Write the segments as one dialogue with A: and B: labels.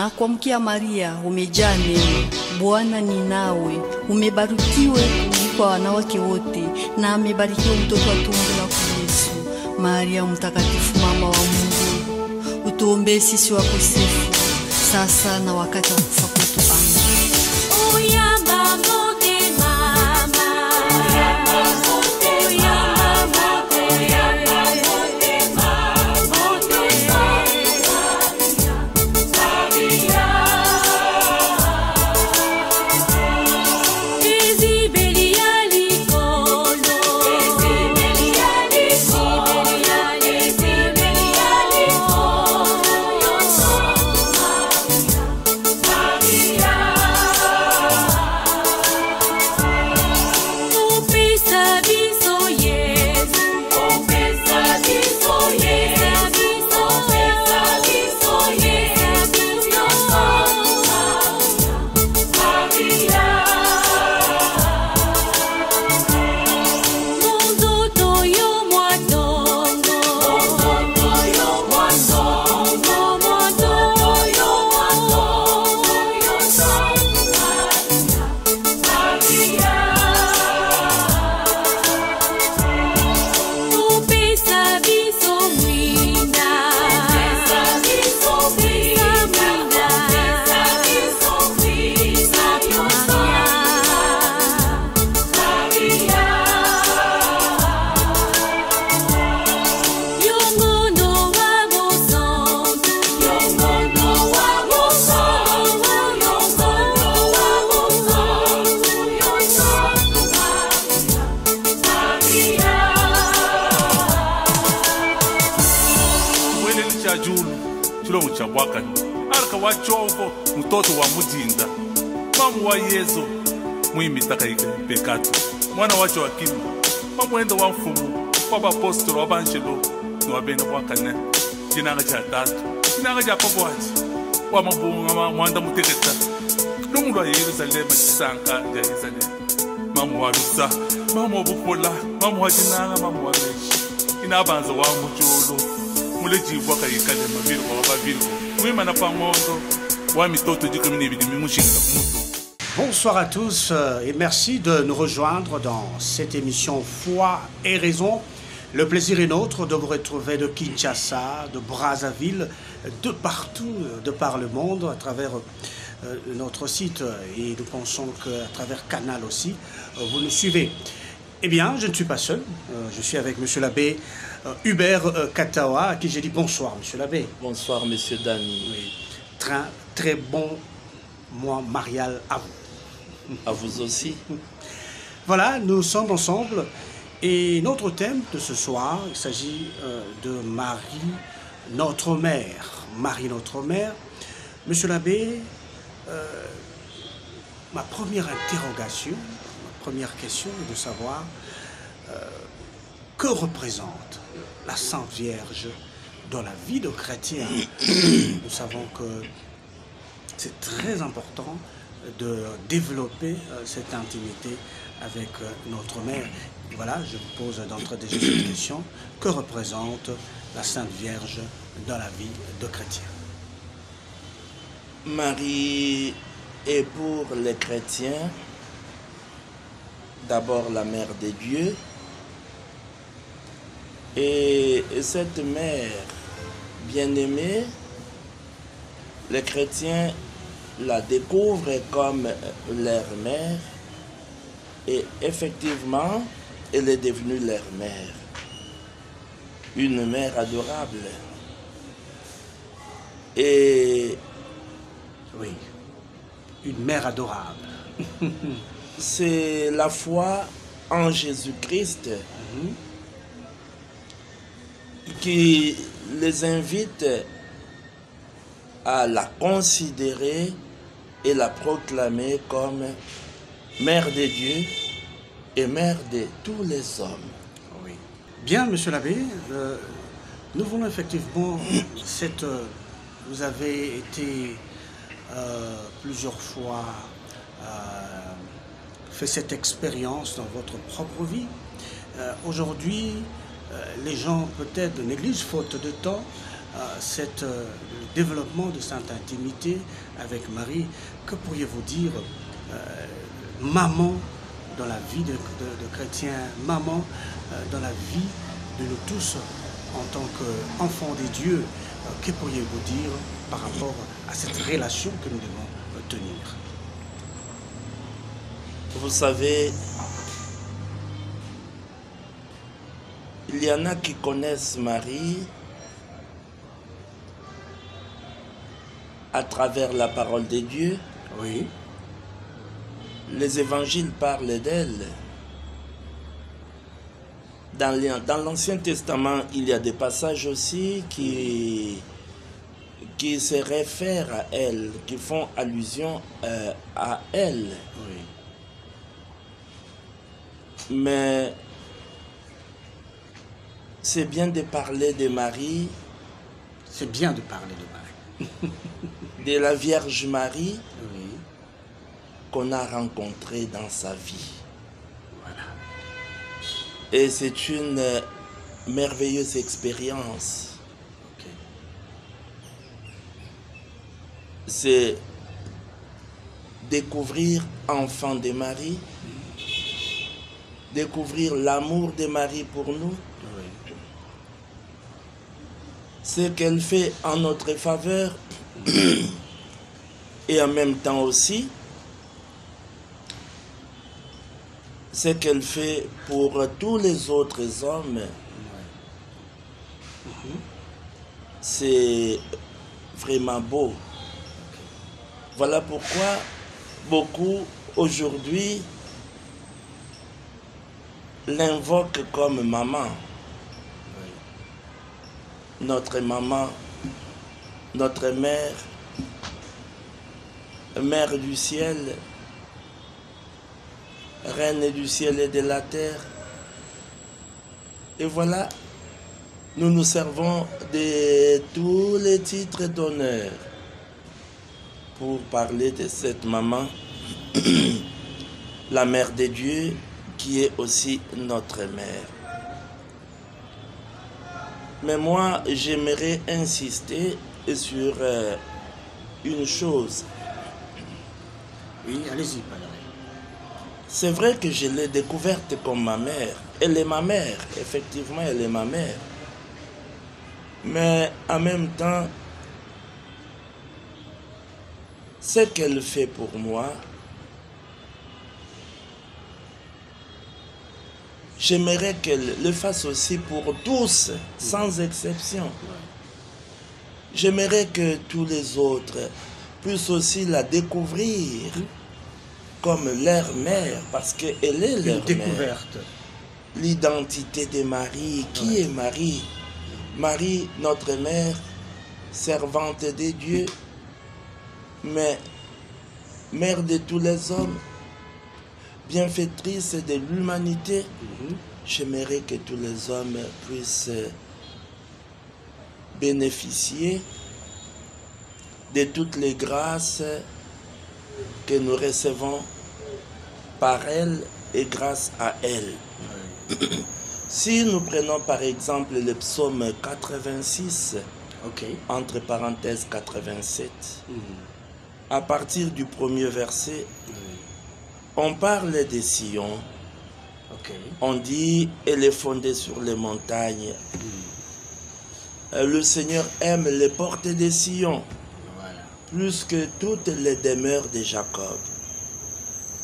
A: Na kuamkia Maria, umejaa neema, Bwana ni nawe, umebarikiwa kuliko wanawake wote, na amebarikiwa mtoto wa tumbo lako Yesu. Maria mtakatifu, mama wa Mungu, utuombee sisi wakosefu, sasa na wakati wa kufa kwetu. Amen.
B: Wachovo mtoto wa mujinda mamu wa Yesu muimitaka pekatu mwana wacho wakimu mamwenda wa mfumu wa apostolo wa banjelo ni wabena wakane jinanga cha tatu jinanga cha pabwaji wa mabunga mwanda muteketa lumu lwa Yerusalema chisanka ya Yerusalema mamu wa Lusa mamu wa Bukola mamu wa jinanga mamu wa Meshi inabanza wa mujolo mulejibwa kayikale mabiro wa babiro.
C: Bonsoir à tous et merci de nous rejoindre dans cette émission Foi et Raison. Le plaisir est nôtre de vous retrouver de Kinshasa, de Brazzaville, de partout, de par le monde, à travers notre site, et nous pensons qu'à travers Canal aussi, vous nous suivez. Eh bien, je ne suis pas seul, je suis avec Monsieur l'abbé Hubert Katawa, à qui j'ai dit bonsoir, Monsieur l'abbé.
D: Bonsoir, Monsieur Dani.
C: Oui. Très bon mois marial à vous.
D: À vous aussi.
C: Voilà, nous sommes ensemble et notre thème de ce soir, il s'agit de Marie, notre mère. Marie, notre mère. Monsieur l'abbé, ma première interrogation, ma première question est de savoir que représente la Sainte Vierge dans la vie de chrétien. Nous savons que c'est très important de développer cette intimité avec notre mère. Voilà, je vous pose d'entrée de jeu cette question. Que représente la Sainte Vierge dans la vie de chrétien?
D: Marie est pour les chrétiens d'abord la mère de Dieu. Et cette mère bien-aimée, les chrétiens la découvrent comme leur mère et effectivement, elle est devenue leur mère. Une mère adorable. Et
C: oui, une mère adorable.
D: C'est la foi en Jésus-Christ qui les invite à la considérer et la proclamer comme mère de Dieu et mère de tous les hommes.
C: Oui. Bien, Monsieur l'abbé, nous voulons effectivement cette... vous avez été plusieurs fois fait cette expérience dans votre propre vie. Aujourd'hui, les gens peut-être négligent, faute de temps, le développement de cette intimité avec Marie, que pourriez-vous dire, maman dans la vie de chrétien, maman dans la vie de nous tous en tant qu'enfants des dieux, que pourriez-vous dire par rapport à cette relation que nous devons tenir?
D: Vous savez, il y en a qui connaissent Marie à travers la parole de Dieu.
C: Oui.
D: Les évangiles parlent d'elle. Dans l'Ancien Testament, il y a des passages aussi qui se réfèrent à elle, qui font allusion à elle.
C: Oui.
D: Mais c'est bien de parler de Marie,
C: C'est bien de parler de Marie.
D: de la Vierge Marie
C: Oui.
D: qu'on a rencontrée dans sa vie.
C: Voilà.
D: Et c'est une merveilleuse expérience.
C: Ok.
D: C'est découvrir enfant de Marie, découvrir l'amour de Marie pour nous,
C: Oui.
D: ce qu'elle fait en notre faveur et en même temps aussi ce qu'elle fait pour tous les autres hommes. C'est vraiment beau. Voilà pourquoi beaucoup aujourd'hui l'invoquent comme maman. Notre maman, notre mère, mère du ciel, reine du ciel et de la terre. Et voilà, nous nous servons de tous les titres d'honneur pour parler de cette maman, la mère de Dieu, qui est aussi notre mère. Mais moi, j'aimerais insister sur une chose.
C: Oui, allez-y, Padre.
D: C'est vrai que je l'ai découverte comme ma mère. Elle est ma mère, effectivement, elle est ma mère. Mais en même temps, ce qu'elle fait pour moi, j'aimerais qu'elle le fasse aussi pour tous, sans exception. J'aimerais que tous les autres puissent aussi la découvrir comme leur mère, parce qu'elle est leur
C: Une découverte.
D: mère. L'identité de Marie. Qui est Marie? Marie, notre mère, servante de Dieu, mais mère de tous les hommes, bienfaitrice de l'humanité. J'aimerais que tous les hommes puissent bénéficier de toutes les grâces que nous recevons par elle et grâce à elle. Si nous prenons par exemple le psaume 86,
C: Ok.
D: entre parenthèses 87, à partir du premier verset, on parle de Sion.
C: Ok.
D: On dit, elle est fondée sur les montagnes. Le Seigneur aime les portes de Sion,
C: Voilà.
D: plus que toutes les demeures de Jacob.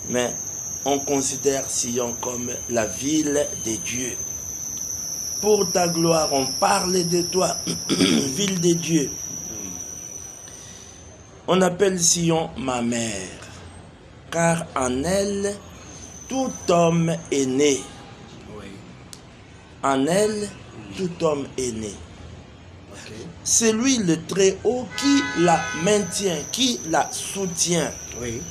D: Mais on considère Sion comme la ville de Dieu. Pour ta gloire, on parle de toi, ville de Dieu. On appelle Sion ma mère, car en elle, tout homme est né.
C: Oui.
D: En elle, tout homme est né.
C: Ok.
D: C'est lui le Très-Haut qui la maintient, qui la soutient.
C: Oui.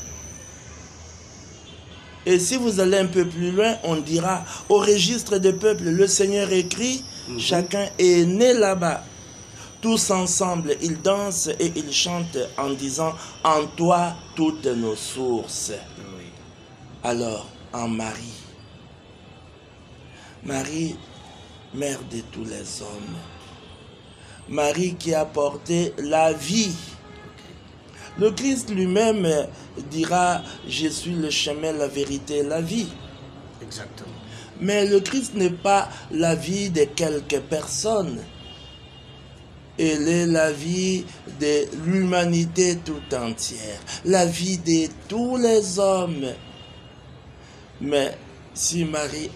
D: Et si vous allez un peu plus loin, on dira au registre des peuples, le Seigneur écrit, chacun est né là-bas. Tous ensemble, ils dansent et ils chantent en disant, en toi toutes nos sources.
C: Oui.
D: Alors, en Marie, Marie, mère de tous les hommes, Marie qui a porté la vie. Le Christ lui-même dira, je suis le chemin, la vérité et la vie.
C: Exactement.
D: Mais le Christ n'est pas la vie de quelques personnes. Elle est la vie de l'humanité tout entière, la vie de tous les hommes. Mais si Marie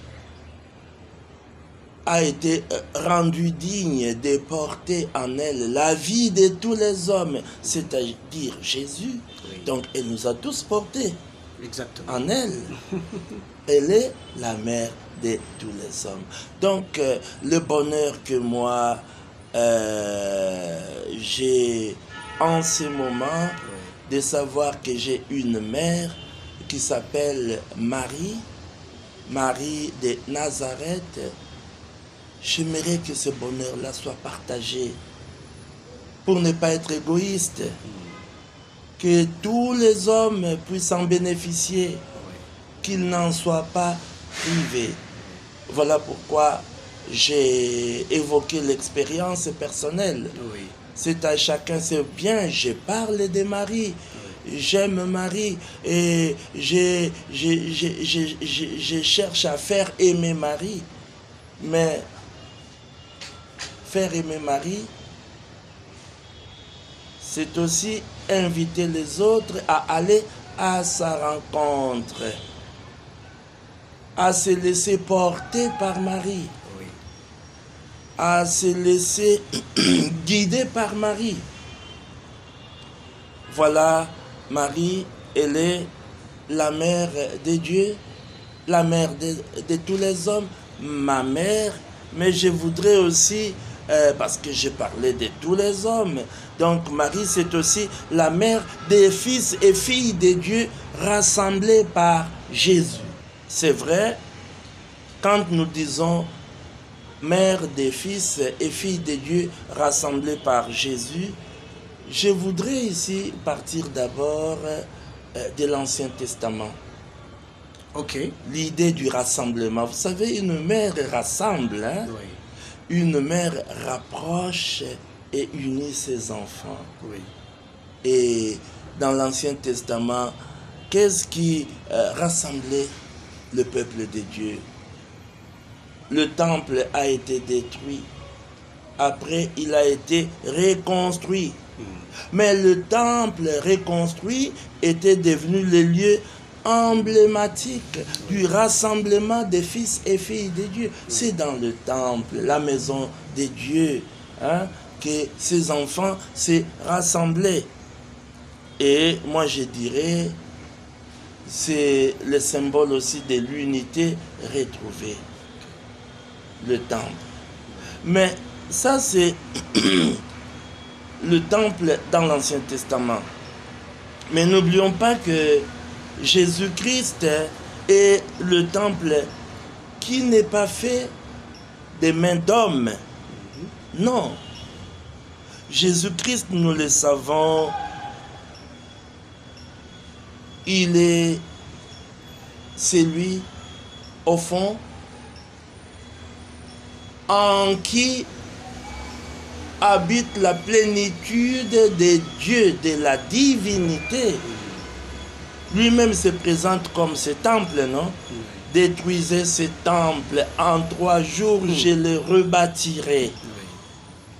D: a été rendue digne de porter en elle la vie de tous les hommes, c'est-à-dire Jésus,
C: Oui.
D: donc elle nous a tous portés
C: Exactement.
D: en elle. Elle est la mère de tous les hommes. Donc, le bonheur que moi, j'ai en ce moment, de savoir que j'ai une mère qui s'appelle Marie, Marie de Nazareth, j'aimerais que ce bonheur-là soit partagé pour ne pas être égoïste, que tous les hommes puissent en bénéficier, qu'ils n'en soient pas privés. Voilà pourquoi j'ai évoqué l'expérience personnelle.
C: Oui.
D: C'est à chacun, c'est bien, je parle de Marie, j'aime Marie et je cherche à faire aimer Marie. Mais faire aimer Marie, c'est aussi inviter les autres à aller à sa rencontre, à se laisser porter par Marie,
C: Oui.
D: à se laisser guider par Marie. Voilà, Marie, elle est la mère de Dieu, la mère de tous les hommes, ma mère, mais je voudrais aussi, parce que j'ai parlé de tous les hommes, donc Marie c'est aussi la mère des fils et filles de Dieu rassemblés par Jésus. C'est vrai, quand nous disons mère des fils et filles de Dieu rassemblés par Jésus, je voudrais ici partir d'abord de l'Ancien Testament.
C: Ok.
D: L'idée du rassemblement. Vous savez, une mère rassemble, hein?
C: Oui.
D: Une mère rapproche et unit ses enfants.
C: Oui.
D: Et dans l'Ancien Testament, qu'est-ce qui rassemblait le peuple de Dieu? Le temple a été détruit. Après, il a été reconstruit. Mais le temple reconstruit était devenu le lieu emblématique du rassemblement des fils et filles de Dieu. C'est dans le temple, la maison de Dieu, hein, que ces enfants s'est rassemblés. Et moi je dirais, c'est le symbole aussi de l'unité retrouvée, le temple. Mais ça c'est le temple dans l'Ancien Testament. Mais n'oublions pas que Jésus-Christ est le temple qui n'est pas fait des mains d'hommes. Non. Jésus-Christ, nous le savons, il est celui, au fond, en qui habite la plénitude de Dieu, de la divinité. Lui-même se présente comme ce temple, non? Détruisez ce temple, en 3 jours je le rebâtirai.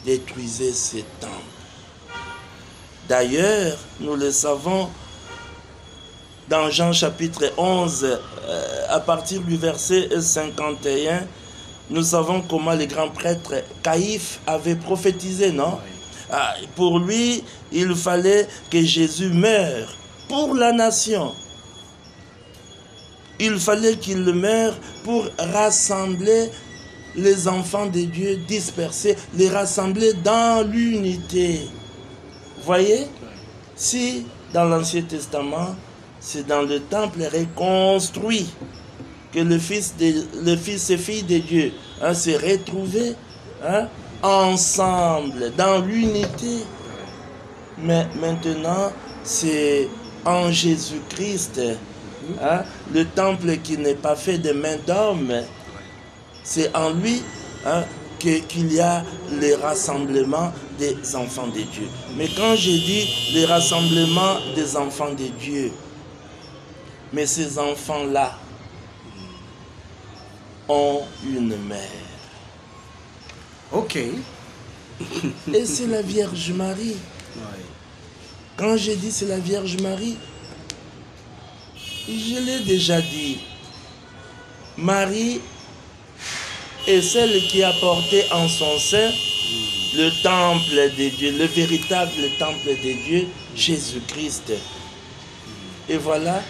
D: Détruisez ce temple. D'ailleurs, nous le savons, dans Jean chapitre 11, à partir du verset 51, nous savons comment le grand prêtre Caïphe avait prophétisé, non? Pour lui, il fallait que Jésus meure pour la nation. Il fallait qu'il meure pour rassembler les enfants de Dieu dispersés, les rassembler dans l'unité. Voyez? Si dans l'Ancien Testament, c'est dans le temple reconstruit que le fils et filles de Dieu s'est retrouvé ensemble, dans l'unité. Mais maintenant, c'est en Jésus-Christ, le temple qui n'est pas fait de main d'homme, c'est en lui qu'il y a les rassemblements des enfants de Dieu. Mais quand je dis les rassemblements des enfants de Dieu, mais ces enfants-là ont une mère.
C: Ok.
D: Et c'est la Vierge Marie.
C: Oui.
D: Quand je dis c'est la Vierge Marie, je l'ai déjà dit. Marie est celle qui a porté en son sein le temple de Dieu, le véritable temple de Dieu, Jésus-Christ. Et voilà,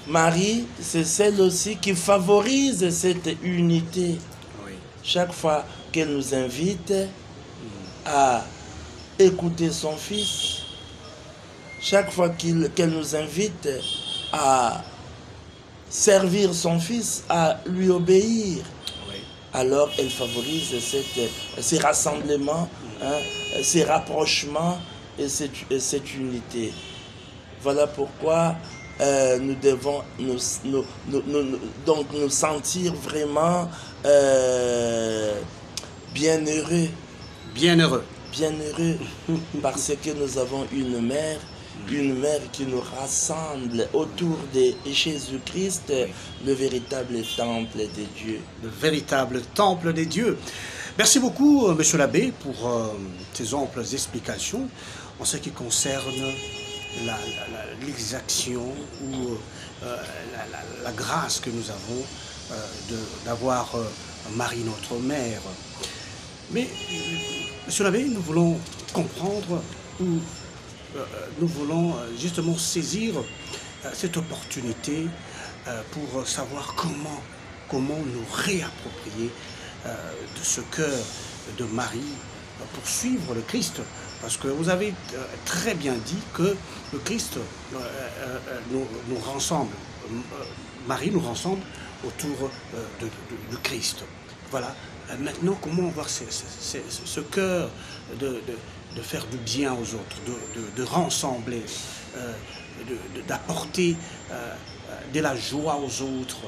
D: Marie, c'est celle aussi qui favorise cette unité.
C: Oui.
D: Chaque fois qu'elle nous invite à écouter son Fils, chaque fois qu'elle nous invite à servir son Fils, à lui obéir,
C: Oui.
D: alors elle favorise ces rassemblements, hein, ces rapprochements et cette unité. Voilà pourquoi nous devons donc nous sentir vraiment bienheureux.
C: Bienheureux.
D: Bienheureux parce que nous avons une mère qui nous rassemble autour de Jésus-Christ, le véritable temple de Dieu.
C: Le véritable temple des dieux. Merci beaucoup, monsieur l'abbé, pour ces amples explications en ce qui concerne l'exaction ou la grâce que nous avons d'avoir Marie notre mère. Mais, monsieur l'abbé, nous voulons comprendre ou nous voulons justement saisir cette opportunité pour savoir comment nous réapproprier de ce cœur de Marie pour suivre le Christ. Parce que vous avez très bien dit que le Christ nous rassemble, Marie nous rassemble autour du Christ. Voilà. Maintenant, comment avoir ce cœur de faire du bien aux autres, de rassembler, d'apporter de la joie aux autres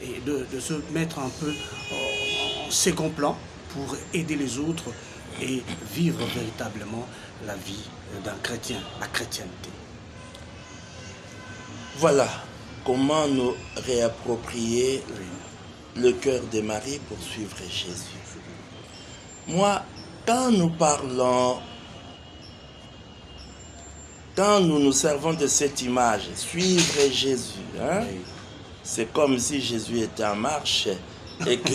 C: et de se mettre un peu en second plan pour aider les autres et vivre véritablement la vie d'un chrétien, la chrétienté.
D: Voilà comment nous réapproprier le cœur de Marie pour suivre Jésus. Moi, quand nous parlons, quand nous nous servons de cette image, suivre Jésus, hein, c'est comme si Jésus était en marche et que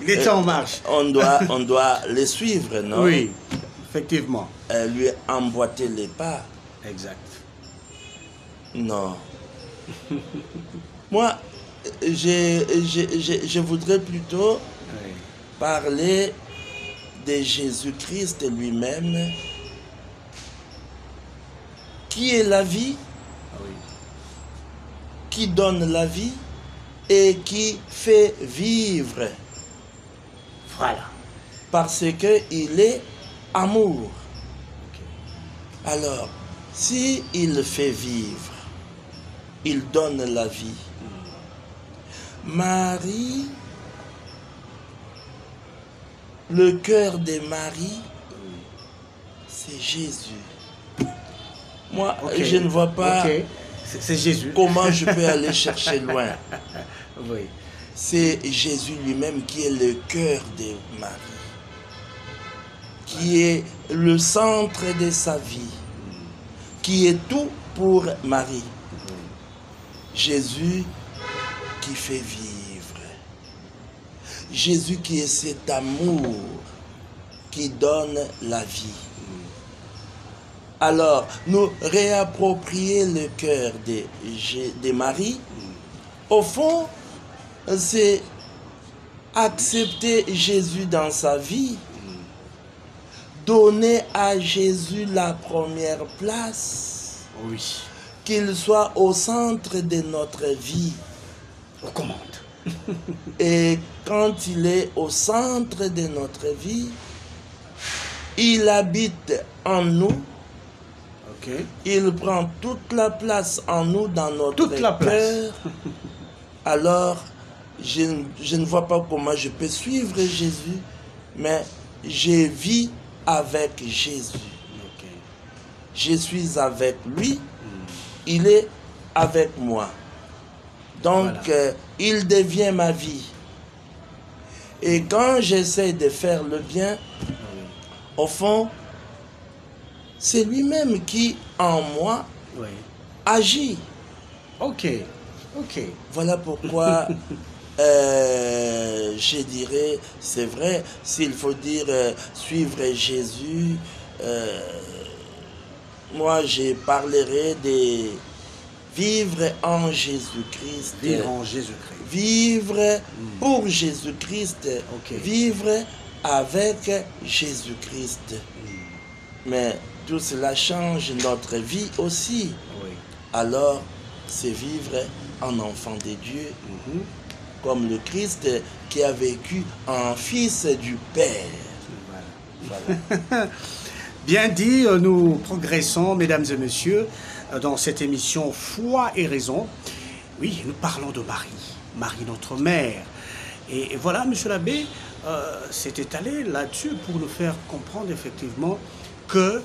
C: il était en marche.
D: On doit les suivre, non?
C: Oui, effectivement.
D: Lui emboîter les pas.
C: Exact.
D: Non. Moi, je voudrais plutôt parler de Jésus-Christ lui-même, qui est la vie, qui donne la vie et qui fait vivre.
C: Voilà.
D: Parce qu'il est amour. Alors, si il fait vivre, il donne la vie. Marie, le cœur de Marie, c'est Jésus. Moi, je ne vois pas
C: c'est Jésus.
D: Comment je peux aller chercher loin.
C: Oui.
D: C'est Jésus lui-même qui est le cœur de Marie, qui est le centre de sa vie, qui est tout pour Marie. Jésus qui fait vivre. Jésus qui est cet amour qui donne la vie. Alors, nous réapproprier le cœur de Marie, au fond, c'est accepter Jésus dans sa vie, donner à Jésus la première place,
C: oui,
D: qu'il soit au centre de notre vie.
C: Aux commandes.
D: Et quand il est au centre de notre vie, il habite en nous. Il prend toute la place en nous, dans notre cœur. Alors, je ne vois pas comment je peux suivre Jésus, mais je vis avec Jésus.
C: Ok.
D: Je suis avec lui, il est avec moi. Donc,
C: Voilà.
D: il devient ma vie. Et quand j'essaie de faire le bien, au fond, c'est lui-même qui, en moi,
C: Oui.
D: agit.
C: Ok. Ok.
D: Voilà pourquoi je dirais, c'est vrai, s'il faut dire suivre Jésus, moi je parlerai de vivre en Jésus-Christ.
C: Vivre en Jésus-Christ.
D: Vivre pour Jésus-Christ.
C: Ok.
D: Vivre avec Jésus-Christ. Mais tout cela change notre vie aussi.
C: Oui.
D: Alors, c'est vivre en enfant de Dieu, comme le Christ qui a vécu en fils du Père.
C: Voilà.
D: Voilà.
C: Bien dit, nous progressons, mesdames et messieurs, dans cette émission Foi et Raison. Oui, nous parlons de Marie, Marie notre mère. Et voilà, monsieur l'abbé s'est étalé là-dessus pour nous faire comprendre effectivement que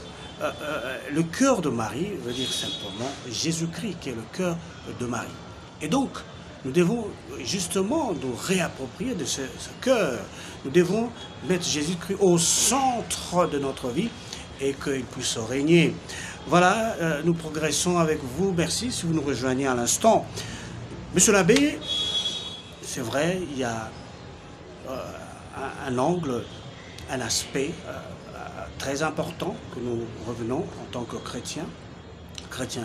C: le cœur de Marie veut dire simplement Jésus-Christ qui est le cœur de Marie. Et donc, nous devons justement nous réapproprier de ce cœur. Nous devons mettre Jésus-Christ au centre de notre vie et qu'il puisse régner. Voilà, nous progressons avec vous. Merci si vous nous rejoignez à l'instant. Monsieur l'abbé, c'est vrai, il y a un angle, un aspect très important que nous revenons en tant que chrétiens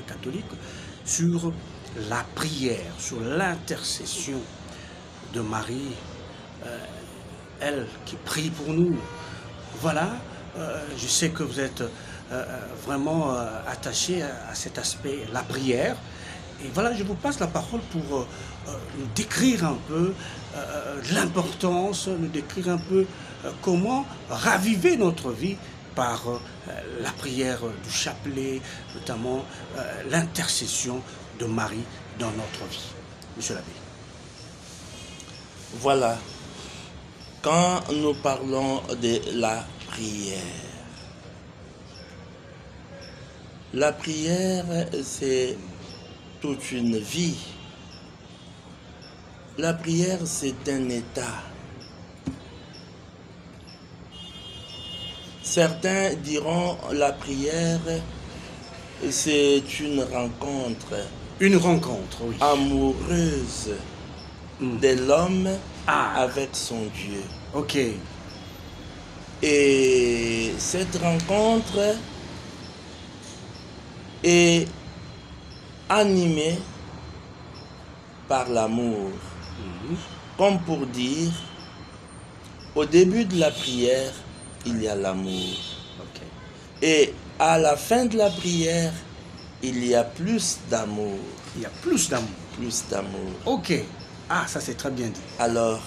C: catholiques, sur la prière, sur l'intercession de Marie, elle qui prie pour nous. Voilà, je sais que vous êtes vraiment attaché à cet aspect, la prière. Et voilà, je vous passe la parole pour nous décrire un peu l'importance, nous décrire un peu comment raviver notre vie par la prière du chapelet, notamment l'intercession de Marie dans notre vie. Monsieur l'abbé.
D: Voilà. Quand nous parlons de la prière, c'est toute une vie. La prière, c'est un état. Certains diront la prière, c'est une rencontre.
C: Une rencontre, oui.
D: Amoureuse de l'homme avec son Dieu.
C: Ok.
D: Et cette rencontre est animée par l'amour. Comme pour dire, au début de la prière, il y a l'amour.
C: Ok.
D: Et à la fin de la prière, il y a plus d'amour.
C: Il y a plus d'amour.
D: Plus d'amour.
C: Ok. Ah, ça c'est très bien dit.
D: Alors,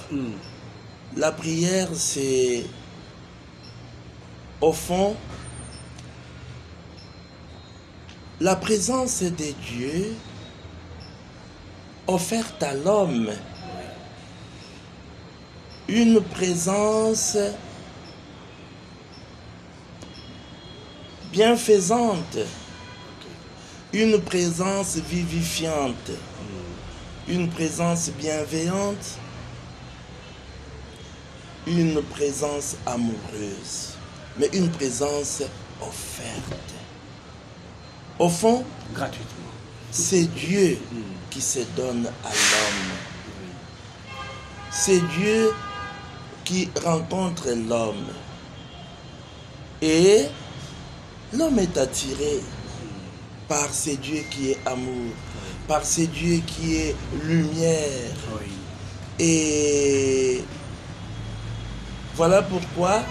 D: la prière, c'est, au fond, la présence de Dieu offerte à l'homme. Une présence bienfaisante, une présence vivifiante, une présence bienveillante, une présence amoureuse, mais une présence offerte. Au fond,
C: Gratuitement.
D: c'est Dieu qui se donne à l'homme. C'est Dieu qui rencontre l'homme. Et l'homme est attiré par ce Dieu qui est amour, par ce Dieu qui est lumière.
C: Oui.
D: Et voilà pourquoi,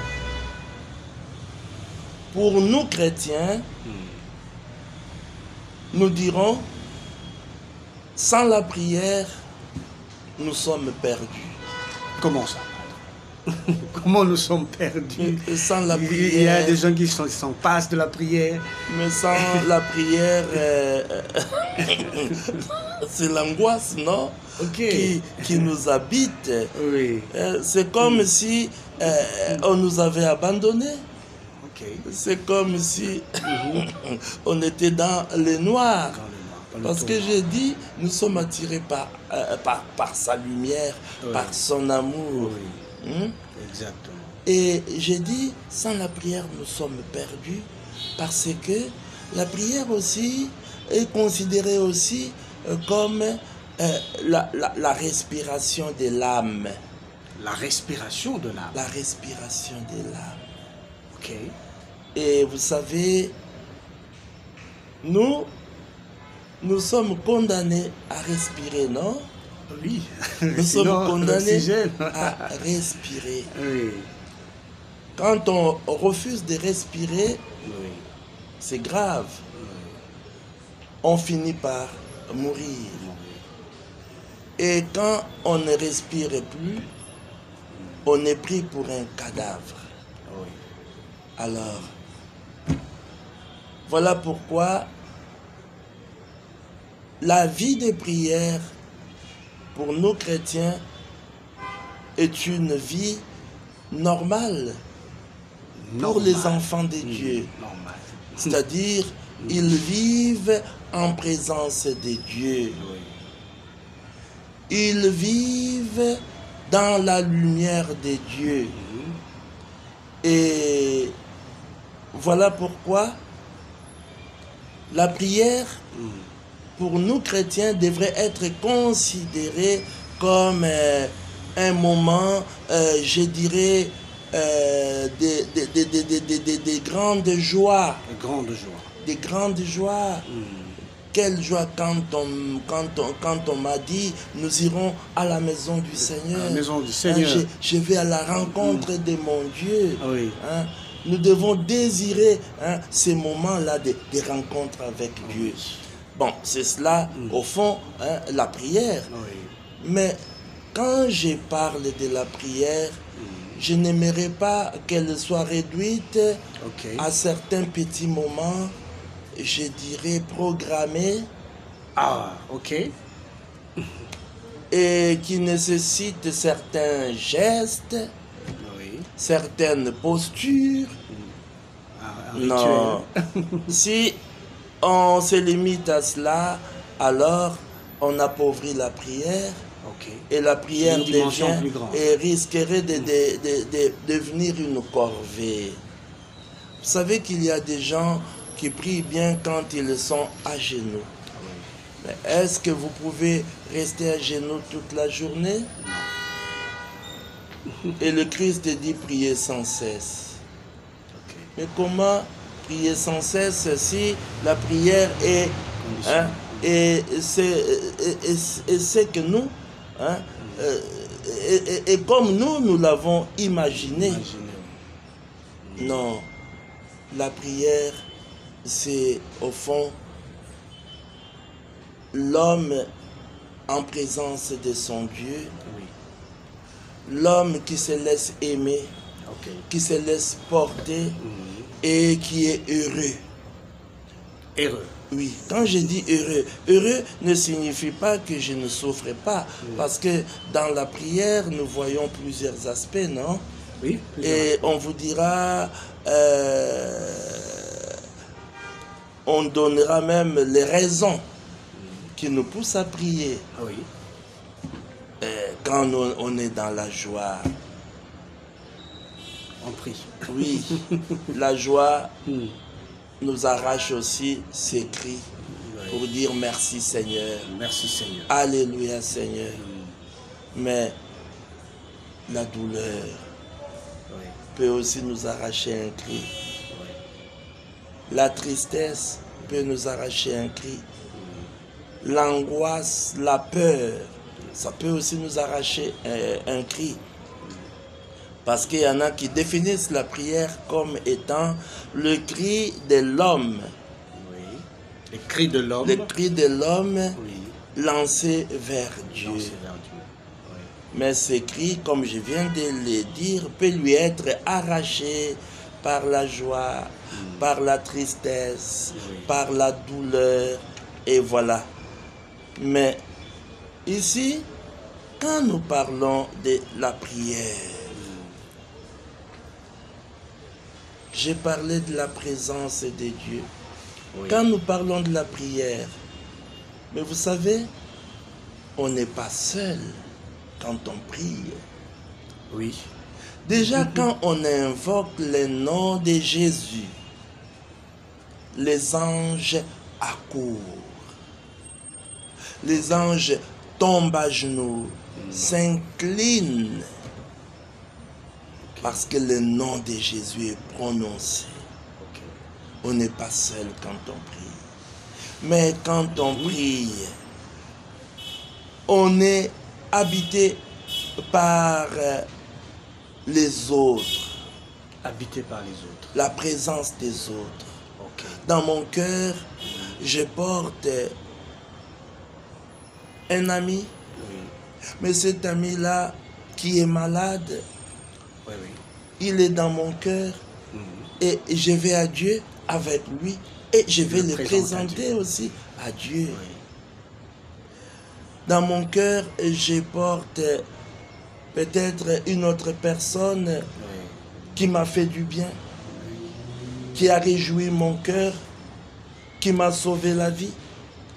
D: pour nous chrétiens, nous dirons, sans la prière, nous sommes perdus.
C: Comment ça? Comment nous sommes perdus.
D: Mais sans la
C: Il y a
D: prière,
C: des gens qui s'en passent de la prière.
D: mais sans la prière, c'est l'angoisse, non?
C: Ok.
D: Qui nous habite.
C: Oui.
D: C'est comme si on nous avait abandonnés.
C: Ok.
D: C'est comme si on était dans le noir.
C: Dans le
D: Parce que
C: tourment.
D: j'ai dit, nous sommes attirés par sa lumière,
C: Oui.
D: par son amour.
C: Oui.
D: Hein?
C: Exactement.
D: Et j'ai dit, sans la prière, nous sommes perdus. Parce que la prière aussi est considérée aussi comme la respiration de l'âme.
C: La respiration de l'âme.
D: La respiration de l'âme.
C: Ok.
D: Et vous savez, nous sommes condamnés à respirer, non?
C: Oui.
D: Nous sommes
C: Sinon,
D: condamnés
C: l'oxygène.
D: à respirer.
C: Oui.
D: Quand on refuse de respirer,
C: Oui.
D: c'est grave. On finit par mourir. Et quand on ne respire plus, on est pris pour un cadavre.
C: Oui.
D: Alors, voilà pourquoi la vie de prière pour nous chrétiens est une vie normale pour les
C: Normal.
D: enfants de Dieu.
C: Normal.
D: C'est-à-dire, ils vivent en présence de Dieu.
C: Oui.
D: Ils vivent dans la lumière de Dieu. Et voilà pourquoi la prière, pour nous chrétiens, devrait être considérée comme un moment, je dirais, des grandes joies.
C: Une grande joie.
D: Des grandes joies. Quelle joie quand on m'a dit, nous irons à la maison du Seigneur.
C: À la maison du
D: Hein,
C: Seigneur.
D: je vais à la rencontre de mon Dieu.
C: Ah oui.
D: Hein. Nous devons désirer ces moments-là de rencontres avec Dieu. Bon, c'est cela, au fond, la prière.
C: Oui.
D: Mais quand je parle de la prière, je n'aimerais pas qu'elle soit réduite
C: Ok.
D: à certains petits moments, je dirais programmés,
C: Ah, ok.
D: et qui nécessitent certains gestes,
C: Oui.
D: certaines postures.
C: Un
D: Non.
C: rituel.
D: Si on se limite à cela, alors on appauvrit la prière.
C: Ok.
D: Et la prière
C: Une dimension
D: devient
C: plus grande.
D: et risquerait de devenir une corvée. Vous savez qu'il y a des gens qui prient bien quand ils sont à genoux. Mais est-ce que vous pouvez rester à genoux toute la journée? Et le Christ dit prier sans cesse.
C: Ok.
D: Mais comment prier sans cesse si la prière est et c'est que nous et comme nous l'avons imaginé.
C: Imaginez.
D: Non, la prière c'est au fond l'homme en présence de son Dieu,
C: Oui.
D: l'homme qui se laisse aimer,
C: Ok.
D: qui se laisse porter et qui est heureux.
C: Heureux.
D: Oui, quand je dis heureux, heureux ne signifie pas que je ne souffre pas, parce que dans la prière, nous voyons plusieurs aspects, non?
C: Oui.
D: Et on vous dira, on donnera même les raisons qui nous poussent à prier.
C: Ah oui.
D: Quand on est dans la joie,
C: On prie.
D: oui, la joie nous arrache aussi ces cris pour dire merci Seigneur,
C: Merci Seigneur.
D: alléluia Seigneur. Mais la douleur
C: Oui.
D: peut aussi nous arracher un cri.
C: Oui.
D: La tristesse peut nous arracher un cri. L'angoisse, la peur, ça peut aussi nous arracher un cri. Parce qu'il y en a qui définissent la prière comme étant le cri de l'homme.
C: Oui. Les cris de l'homme.
D: Le cri de l'homme
C: Oui.
D: lancé vers Dieu.
C: Lancé vers Dieu. Oui.
D: Mais ce cri, comme je viens de le dire, peut lui être arraché par la joie, par la tristesse, par la douleur, et voilà. Mais ici, quand nous parlons de la prière, j'ai parlé de la présence de Dieu.
C: Oui.
D: Quand nous parlons de la prière, mais vous savez, on n'est pas seul quand on prie.
C: Oui.
D: Déjà, quand on invoque le nom de Jésus, les anges accourent. Les anges tombent à genoux, s'inclinent, parce que le nom de Jésus est prononcé.
C: Ok.
D: On n'est pas seul quand on prie. Mais quand on prie, on est habité par les autres,
C: Habité par les autres.
D: la présence des autres.
C: Ok.
D: Dans mon cœur, je porte un ami,
C: Oui.
D: mais cet ami-là qui est malade,
C: Oui, oui.
D: il est dans mon cœur et je vais à Dieu avec lui et je vais le présenter aussi à Dieu.
C: Oui.
D: Dans mon cœur, je porte peut-être une autre personne
C: Oui.
D: qui m'a fait du bien, qui a réjoui mon cœur, qui m'a sauvé la vie.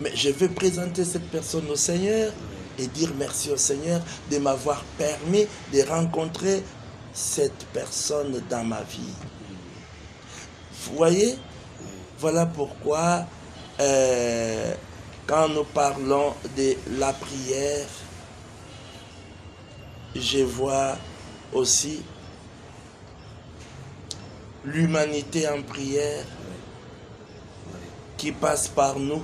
D: Mais je vais présenter cette personne au Seigneur et dire merci au Seigneur de m'avoir permis de rencontrer cette personne dans ma vie. Vous voyez? Voilà pourquoi quand nous parlons de la prière, je vois aussi l'humanité en prière qui passe par nous,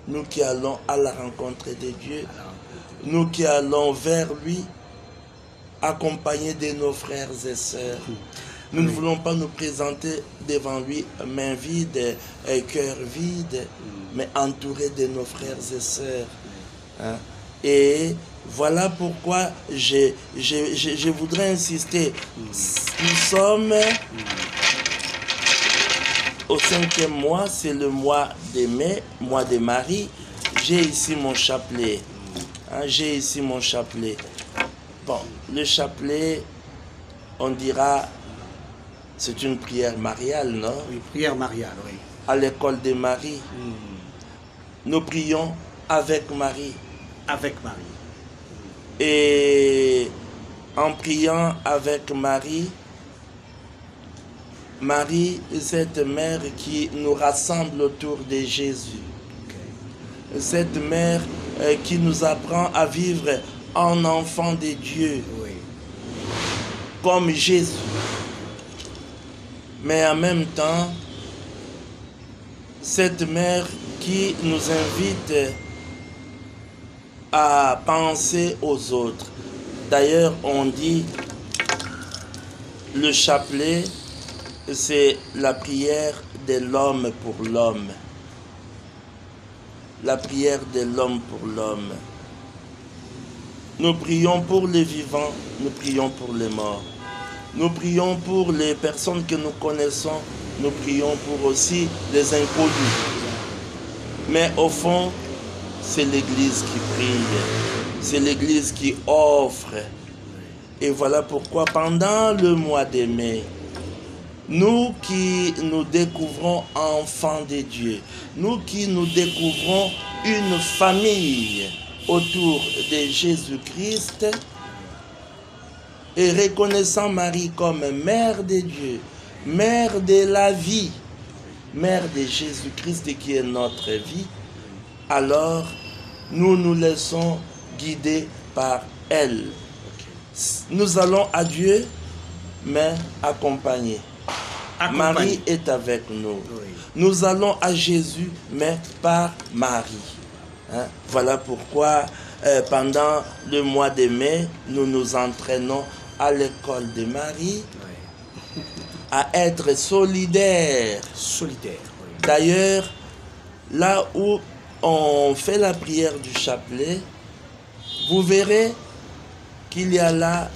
D: nous qui allons à la rencontre de Dieu, nous qui allons vers lui, accompagnés de nos frères et sœurs. Nous ne voulons pas nous présenter devant lui main vide, cœur vide, mais entourés de nos frères et sœurs. Hein? Et voilà pourquoi je voudrais insister. Nous sommes au 5e mois, c'est le mois de mai, mois de Marie. J'ai ici mon chapelet. Hein, j'ai ici mon chapelet. Bon, le chapelet, on dira, c'est une prière mariale, non?
C: Oui, prière mariale, oui.
D: À l'école de Marie, nous prions avec Marie.
C: Avec Marie.
D: Et en priant avec Marie, Marie, cette mère qui nous rassemble autour de Jésus. Cette mère qui nous apprend à vivre en enfant de Dieu,
C: Oui.
D: comme Jésus. Mais en même temps, cette mère qui nous invite à penser aux autres. D'ailleurs, on dit, le chapelet, c'est la prière de l'homme pour l'homme. La prière de l'homme pour l'homme. Nous prions pour les vivants, nous prions pour les morts. Nous prions pour les personnes que nous connaissons, nous prions pour aussi les inconnus. Mais au fond, c'est l'Église qui prie, c'est l'Église qui offre. Et voilà pourquoi pendant le mois de mai, nous qui nous découvrons enfants de Dieu, nous qui nous découvrons une famille autour de Jésus-Christ, et reconnaissant Marie comme mère de Dieu, mère de la vie, mère de Jésus-Christ qui est notre vie, alors nous nous laissons guider par elle. Nous allons à Dieu, mais accompagnés. Marie est avec nous.
C: Oui.
D: Nous allons à Jésus, mais par Marie. Hein? Voilà pourquoi pendant le mois de mai, nous nous entraînons à l'école de Marie
C: Oui.
D: à être solidaires.
C: Solidaire, oui.
D: D'ailleurs, là où on fait la prière du chapelet, vous verrez qu'il y a là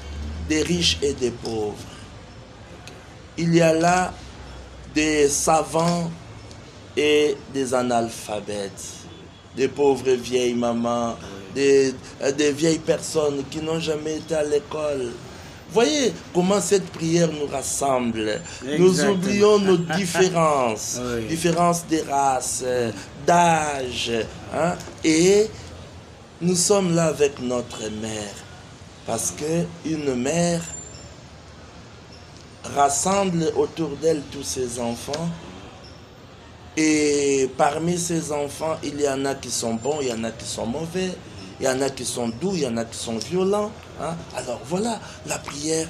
D: des riches et des pauvres. Il y a là des savants et des analphabètes, des pauvres vieilles mamans, des vieilles personnes qui n'ont jamais été à l'école. Voyez comment cette prière nous rassemble. Nous
C: Exactement.
D: oublions nos différences,
C: Oui.
D: différences des races, d'âge, hein, et nous sommes là avec notre mère. Parce qu'une mère rassemble autour d'elle tous ses enfants. Et parmi ces enfants, il y en a qui sont bons, il y en a qui sont mauvais, il y en a qui sont doux, il y en a qui sont violents. Hein. Alors voilà, la prière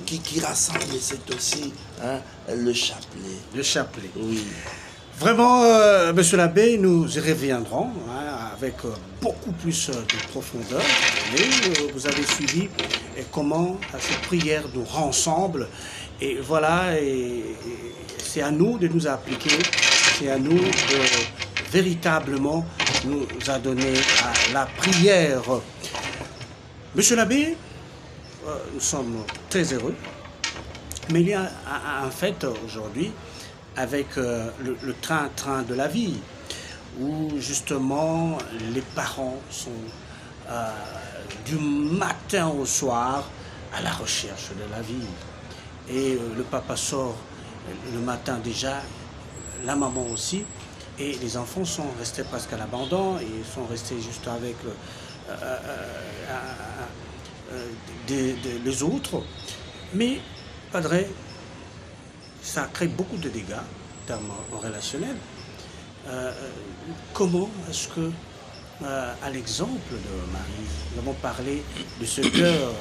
D: qui rassemble, c'est aussi, hein, le chapelet.
C: Le chapelet.
D: Oui.
C: Vraiment, monsieur l'abbé, nous y reviendrons hein, avec beaucoup plus de profondeur. Mais vous avez suivi comment cette prière nous rassemble. Et voilà, et c'est à nous de nous appliquer, c'est à nous de véritablement nous adonner à la prière. Monsieur l'abbé, nous sommes très heureux, mais il y a un fait aujourd'hui avec le train-train de la vie, où justement les parents sont du matin au soir à la recherche de la vie. Et le papa sort le matin déjà, la maman aussi, et les enfants sont restés presque à l'abandon, et sont restés juste avec les autres. Mais, padre, ça crée beaucoup de dégâts en termes relationnels. Comment est-ce que, à l'exemple de Marie, nous avons parlé de ce cœur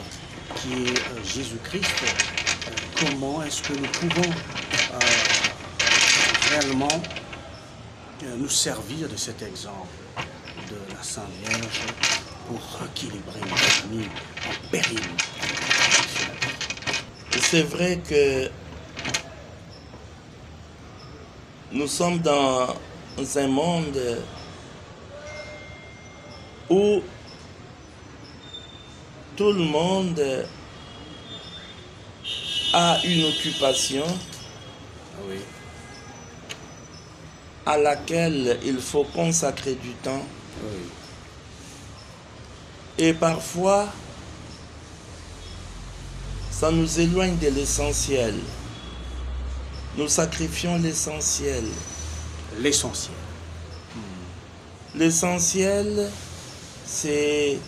C: qui est Jésus-Christ, comment est-ce que nous pouvons réellement nous servir de cet exemple de la Sainte Vierge pour rééquilibrer une famille en péril?
D: C'est vrai que nous sommes dans un monde où tout le monde a une occupation
C: Oui.
D: à laquelle il faut consacrer du temps.
C: Oui.
D: Et parfois, ça nous éloigne de l'essentiel. Nous sacrifions l'essentiel.
C: L'essentiel.
D: L'essentiel, c'est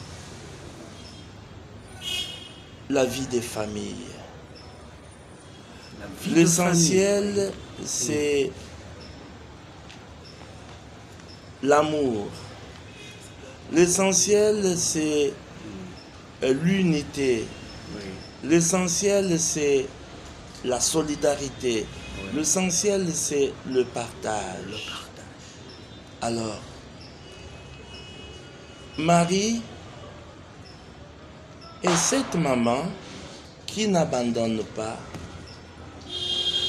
D: la vie des familles.
C: La vie de
D: L'essentiel,
C: famille.
D: c'est l'amour. L'essentiel, c'est l'unité.
C: Oui.
D: L'essentiel, c'est la solidarité.
C: Oui.
D: L'essentiel, c'est le partage.
C: Le partage.
D: Alors, Marie est cette maman qui n'abandonne pas,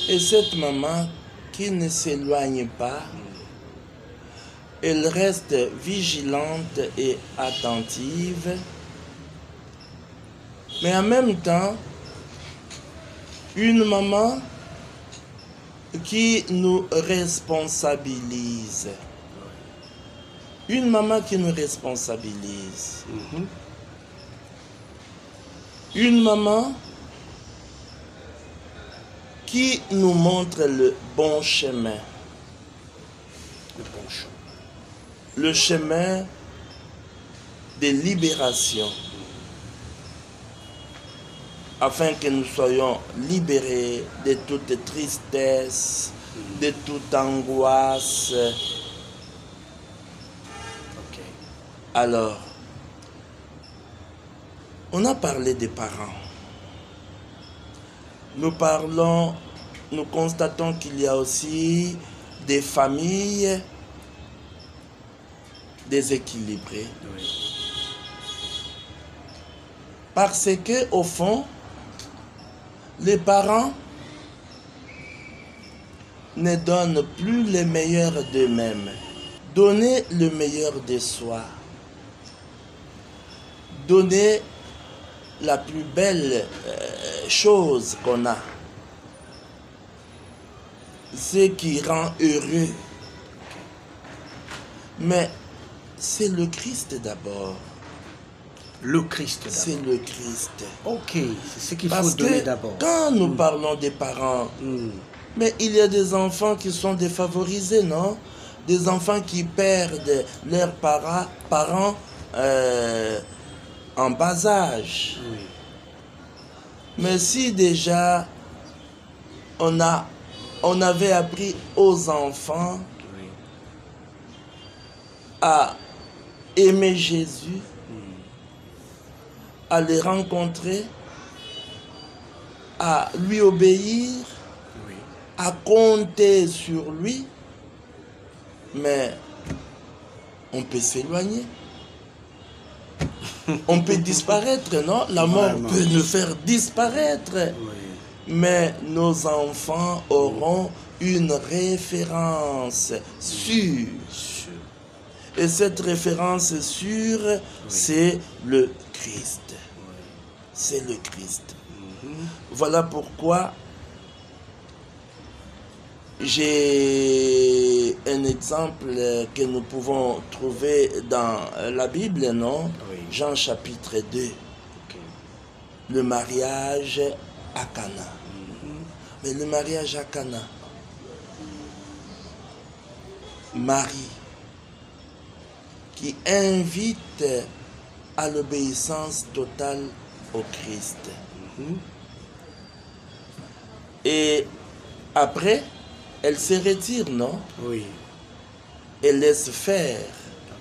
D: et cette maman qui ne s'éloigne pas. Elle reste vigilante et attentive, mais en même temps, une maman qui nous responsabilise. Une maman qui nous responsabilise.
C: Mhm.
D: Une maman qui nous montre le bon chemin.
C: Le bon chemin.
D: Le chemin de libération. Afin que nous soyons libérés de toute tristesse, de toute angoisse.
C: Ok.
D: Alors, on a parlé des parents. Nous constatons qu'il y a aussi des familles déséquilibrées.
C: Oui.
D: Parce que, au fond, les parents ne donnent plus le meilleur d'eux-mêmes. Donner le meilleur de soi. Donner la plus belle chose qu'on a. Ce qui rend heureux. Mais c'est le Christ d'abord.
C: Le Christ d'abord.
D: C'est le Christ.
C: Ok, c'est ce qu'il faut
D: Parce
C: donner
D: que
C: d'abord.
D: quand nous parlons des parents, mais il y a des enfants qui sont défavorisés, non? Des enfants qui perdent leurs parents en bas âge.
C: Oui.
D: Mais si déjà on avait appris aux enfants
C: Oui.
D: à aimer Jésus, à les rencontrer, à lui obéir,
C: Oui.
D: à compter sur lui, mais on peut s'éloigner. On peut disparaître, non? La mort
C: Vraiment.
D: peut nous faire disparaître.
C: Oui.
D: Mais nos enfants auront une référence sûre. Et cette référence sûre, c'est le Christ. C'est le Christ. Voilà pourquoi j'ai un exemple que nous pouvons trouver dans la Bible, non?
C: Oui.
D: Jean chapitre 2,
C: Ok.
D: le mariage à Cana. Mais le mariage à Cana, Marie, qui invite à l'obéissance totale au Christ. Et après, elle se retire, non?
C: Oui.
D: Elle laisse faire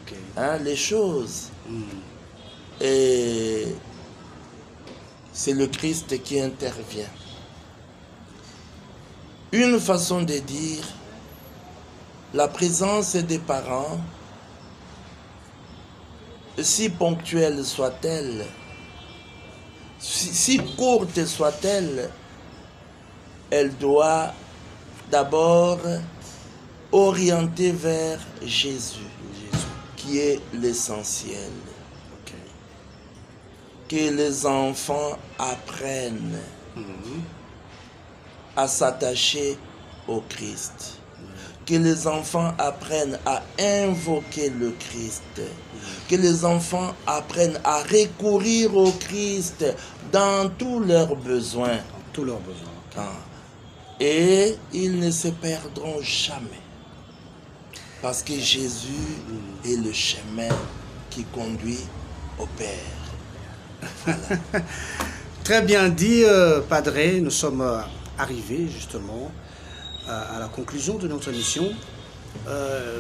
C: Ok.
D: les choses. Et c'est le Christ qui intervient. Une façon de dire, la présence des parents, si ponctuelle soit-elle, si courte soit-elle, elle doit d'abord orienter vers Jésus, qui est l'essentiel.
C: Ok.
D: Que les enfants apprennent à s'attacher au Christ. Que les enfants apprennent à invoquer le Christ. Que les enfants apprennent à recourir au Christ dans tous leurs besoins.
C: Tous leurs besoins.
D: Et ils ne se perdront jamais. Parce que Jésus est le chemin qui conduit au Père. Voilà.
C: Très bien dit, Padre. Nous sommes arrivés justement à la conclusion de notre émission.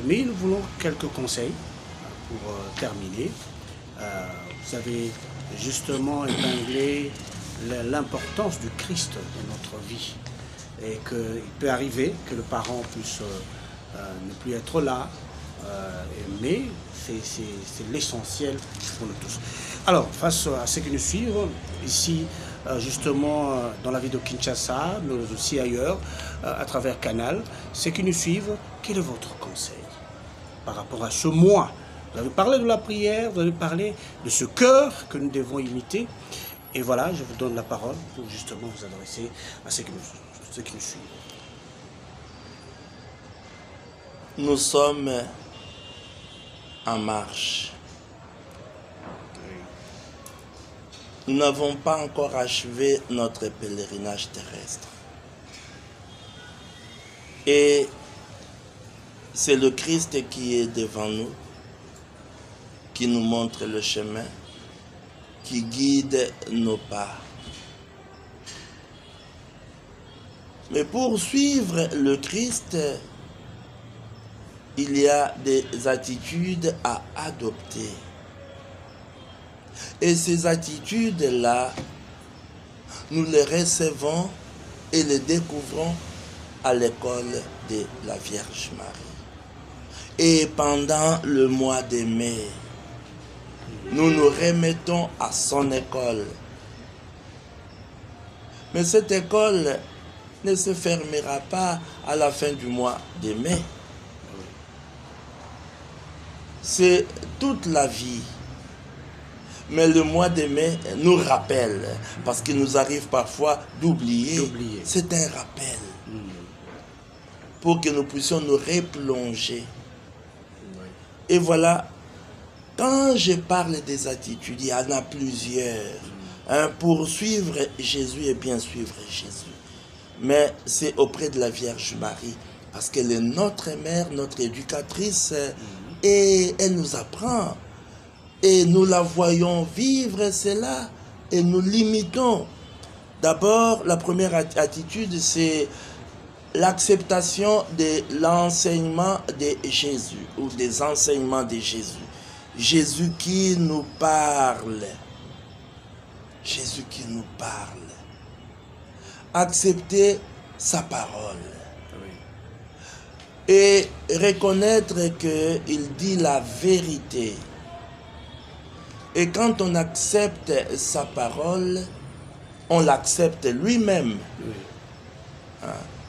C: Mais nous voulons quelques conseils pour terminer. Vous avez justement épinglé l'importance du Christ dans notre vie. Et qu'il peut arriver que le parent puisse ne plus être là, mais c'est l'essentiel pour nous tous. Alors, face à ce qui nous suivent, ici, justement, dans la ville de Kinshasa, mais aussi ailleurs, à travers Canal, ceux qui nous suivent, quel est votre conseil par rapport à ce mois? Vous avez parlé de la prière, vous avez parlé de ce cœur que nous devons imiter. Et voilà, je vous donne la parole pour justement vous adresser à ceux qui nous suivent.
D: Nous sommes en marche. Nous n'avons pas encore achevé notre pèlerinage terrestre. Et c'est le Christ qui est devant nous, qui nous montre le chemin, qui guide nos pas. Mais pour suivre le Christ, il y a des attitudes à adopter. Et ces attitudes-là, nous les recevons et les découvrons à l'école de la Vierge Marie. Et pendant le mois de mai, nous nous remettons à son école. Mais cette école ne se fermera pas à la fin du mois de mai. C'est toute la vie. Mais le mois de mai nous rappelle, parce qu'il nous arrive parfois d'oublier. C'est un rappel pour que nous puissions nous replonger. Et voilà, quand je parle des attitudes, il y en a plusieurs. Pour suivre Jésus et bien suivre Jésus. Mais c'est auprès de la Vierge Marie, parce qu'elle est notre mère, notre éducatrice, et elle nous apprend. Et nous la voyons vivre cela, et nous l'imitons. D'abord, la première attitude, c'est l'acceptation de l'enseignement de Jésus, ou des enseignements de Jésus. Jésus qui nous parle. Jésus qui nous parle. Accepter sa parole. Et reconnaître qu'il dit la vérité. Et quand on accepte sa parole, on l'accepte lui-même.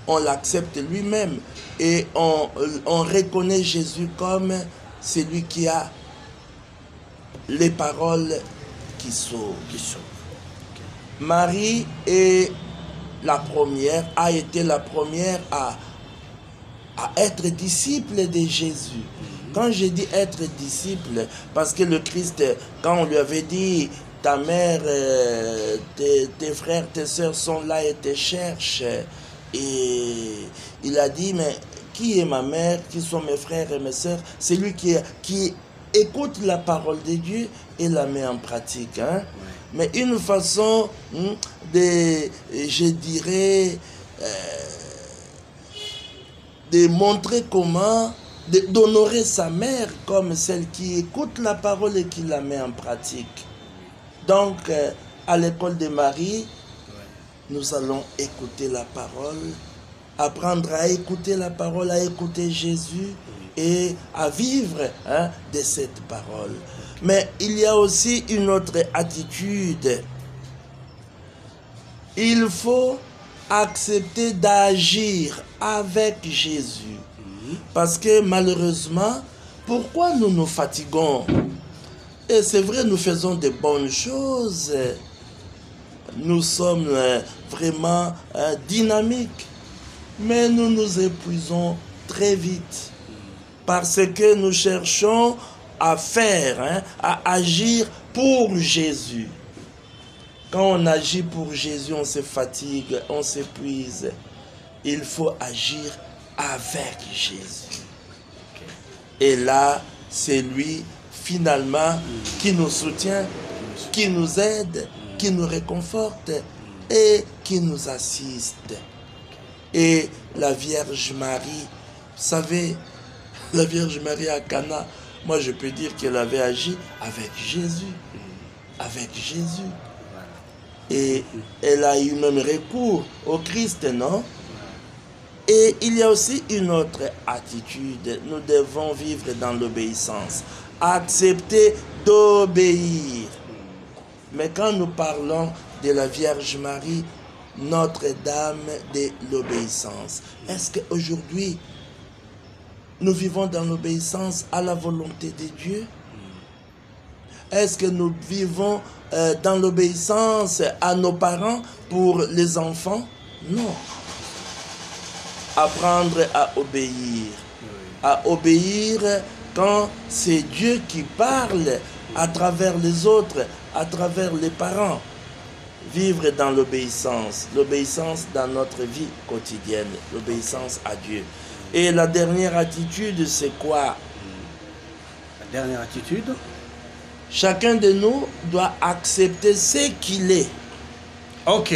D: On l'accepte lui-même. Et on reconnaît Jésus comme celui qui a les paroles qui sauvent. Marie est la première, a été la première à être disciple de Jésus. Quand je dis être disciple, parce que le Christ, quand on lui avait dit, ta mère, tes frères, tes sœurs sont là et te cherchent, et il a dit, mais qui est ma mère, qui sont mes frères et mes sœurs? C'est lui qui écoute la parole de Dieu et la met en pratique. Mais une façon je dirais, de montrer comment, d'honorer sa mère comme celle qui écoute la parole et qui la met en pratique. Donc, à l'école de Marie, nous allons écouter la parole, apprendre à écouter la parole, à écouter Jésus et à vivre de cette parole. Mais il y a aussi une autre attitude. Il faut accepter d'agir avec Jésus. Parce que malheureusement, pourquoi nous nous fatiguons? Et c'est vrai, nous faisons de bonnes choses. Nous sommes vraiment dynamiques. Mais nous nous épuisons très vite. Parce que nous cherchons à faire, à agir pour Jésus. Quand on agit pour Jésus, on se fatigue, on s'épuise. Il faut agir avec Jésus. Et là, c'est lui, finalement, qui nous soutient, qui nous aide, qui nous réconforte et qui nous assiste. Et la Vierge Marie, vous savez, la Vierge Marie à Cana, moi je peux dire qu'elle avait agi avec Jésus. Avec Jésus. Et elle a eu même recours au Christ, non? Et il y a aussi une autre attitude. Nous devons vivre dans l'obéissance. Accepter d'obéir. Mais quand nous parlons de la Vierge Marie, Notre-Dame de l'obéissance, est-ce qu'aujourd'hui, nous vivons dans l'obéissance à la volonté de Dieu? Est-ce que nous vivons dans l'obéissance à nos parents pour les enfants? Non. Apprendre à obéir. À obéir quand c'est Dieu qui parle à travers les autres, à travers les parents. Vivre dans l'obéissance. L'obéissance dans notre vie quotidienne. L'obéissance à Dieu. Et la dernière attitude, c'est quoi?
C: La dernière attitude?
D: Chacun de nous doit accepter ce qu'il est.
C: Ok.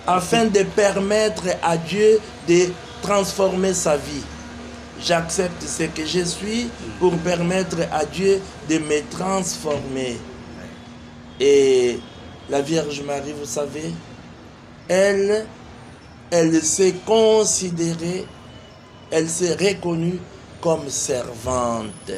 D: Afin de permettre à Dieu de transformer sa vie. J'accepte ce que je suis pour permettre à Dieu de me transformer. Et la Vierge Marie, vous savez, elle s'est considérée, elle s'est reconnue comme servante.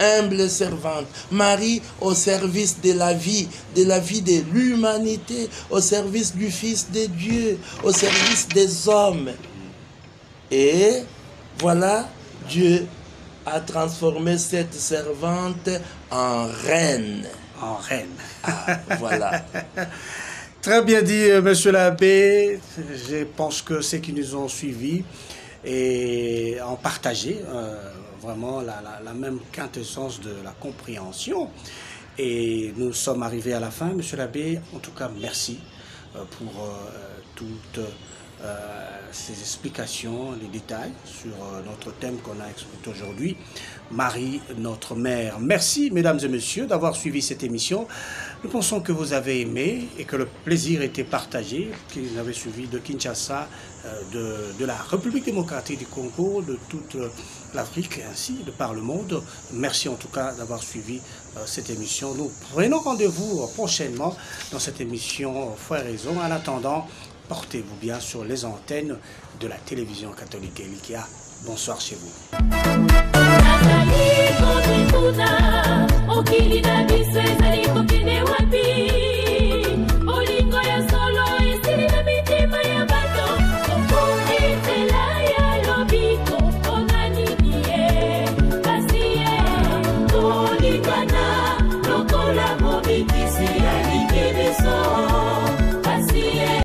D: Humble servante. Marie au service de la vie de l'humanité, au service du Fils de Dieu, au service des hommes. Et voilà, Dieu a transformé cette servante en reine.
C: en reine.
D: Ah, voilà.
C: Très bien dit, monsieur l'abbé. Je pense que ceux qui nous ont suivis et ont partagé vraiment la même quintessence de la compréhension. Et nous sommes arrivés à la fin, monsieur l'abbé. En tout cas, merci pour toutes ces explications, les détails sur notre thème qu'on a expliqué aujourd'hui. Marie, notre mère. Merci, mesdames et messieurs, d'avoir suivi cette émission. Nous pensons que vous avez aimé et que le plaisir était partagé, que vous avez suivi de Kinshasa, de la République démocratique du Congo, de toute l'Afrique, ainsi de par le monde. Merci en tout cas d'avoir suivi cette émission. Nous prenons rendez-vous prochainement dans cette émission Foi et Raison. En attendant, portez-vous bien sur les antennes de la télévision catholique Elikia. Bonsoir chez vous.